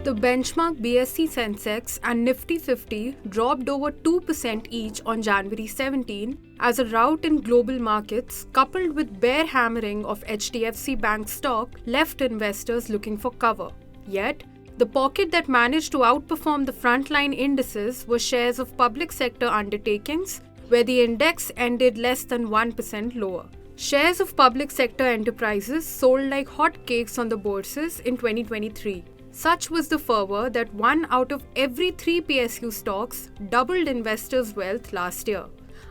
The benchmark BSE Sensex and Nifty 50 dropped over 2% each on January 17 as a rout in global markets coupled with bear hammering of HDFC Bank stock left investors looking for cover. Yet, the pocket that managed to outperform the frontline indices were shares of public sector undertakings, where the index ended less than 1% lower. Shares of public sector enterprises sold like hotcakes on the bourses in 2023. Such was the fervor that 1 out of every 3 PSU stocks doubled investors' wealth last year.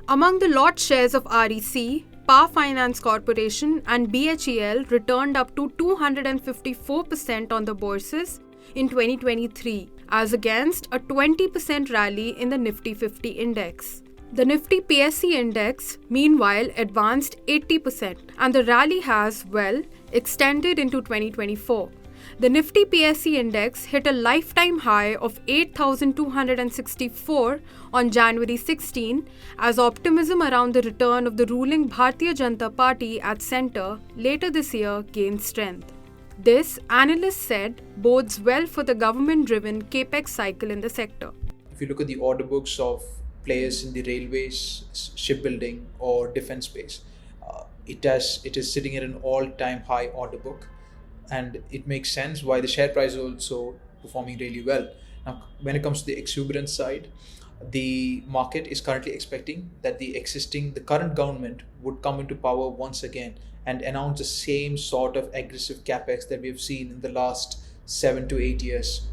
Among the lot shares of REC, Power Finance Corporation and BHEL returned up to 254% on the bourses in 2023, as against a 20% rally in the Nifty 50 index. The Nifty PSE index, meanwhile, advanced 80%, and the rally has, extended into 2024. The Nifty PSE index hit a lifetime high of 8,264 on January 16 as optimism around the return of the ruling Bharatiya Janata Party at centre later this year gained strength. This, analysts said, bodes well for the government-driven capex cycle in the sector. If you look at the order books of players in the railways, shipbuilding or defence space, it is sitting at an all-time high order book. And it makes sense why the share price is also performing really well. Now, when it comes to the exuberance side, the market is currently expecting that the current government would come into power once again and announce the same sort of aggressive capex that we have seen in the last 7 to 8 years.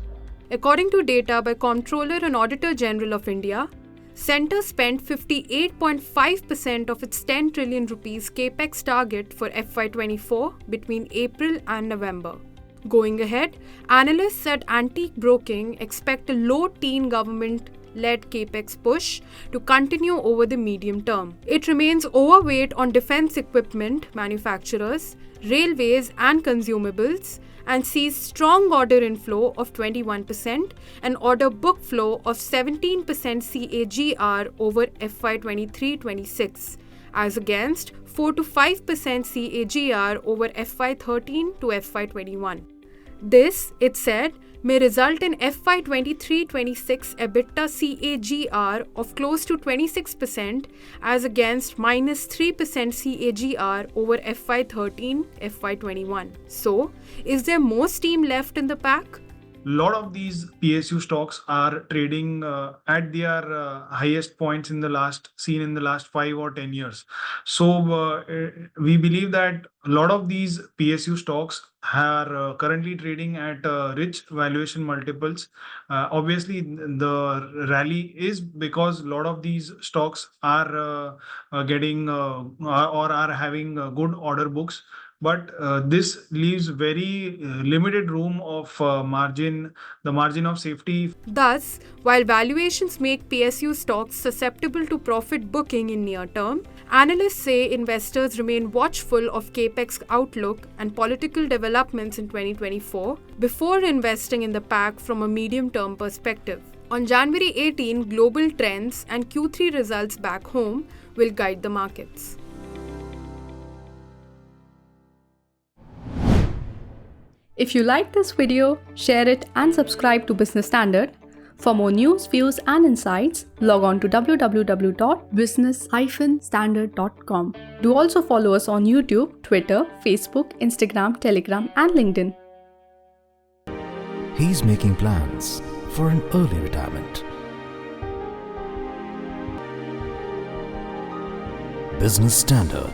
According to data by Comptroller and Auditor General of India, Centre spent 58.5% of its 10 trillion rupees capex target for FY24 between April and November. Going ahead, analysts at Antique Broking expect a low-teen government-led capex push to continue over the medium term. It remains overweight on defence equipment manufacturers, railways and consumables, and sees strong order inflow of 21% and order book flow of 17% CAGR over FY23-26, as against 4 to 5% CAGR over FY13 to FY21. This, it said, may result in FY23-26 EBITDA CAGR of close to 26% as against minus 3% CAGR over FY13-FY21. So, is there more steam left in the pack? A lot of these PSU stocks are trading at their highest points in the last 5 or 10 years. So we believe that a lot of these PSU stocks are currently trading at rich valuation multiples. Obviously, the rally is because a lot of these stocks are getting or are having good order books. But this leaves very limited room of the margin of safety. Thus, while valuations make PSU stocks susceptible to profit booking in near term, analysts say investors remain watchful of capex outlook and political developments in 2024 before investing in the pack from a medium-term perspective. On January 18, global trends and Q3 results back home will guide the markets. If you like this video, share it and subscribe to Business Standard. For more news, views and insights, log on to www.business-standard.com. Do also follow us on YouTube, Twitter, Facebook, Instagram, Telegram and LinkedIn. He's making plans for an early retirement. Business Standard.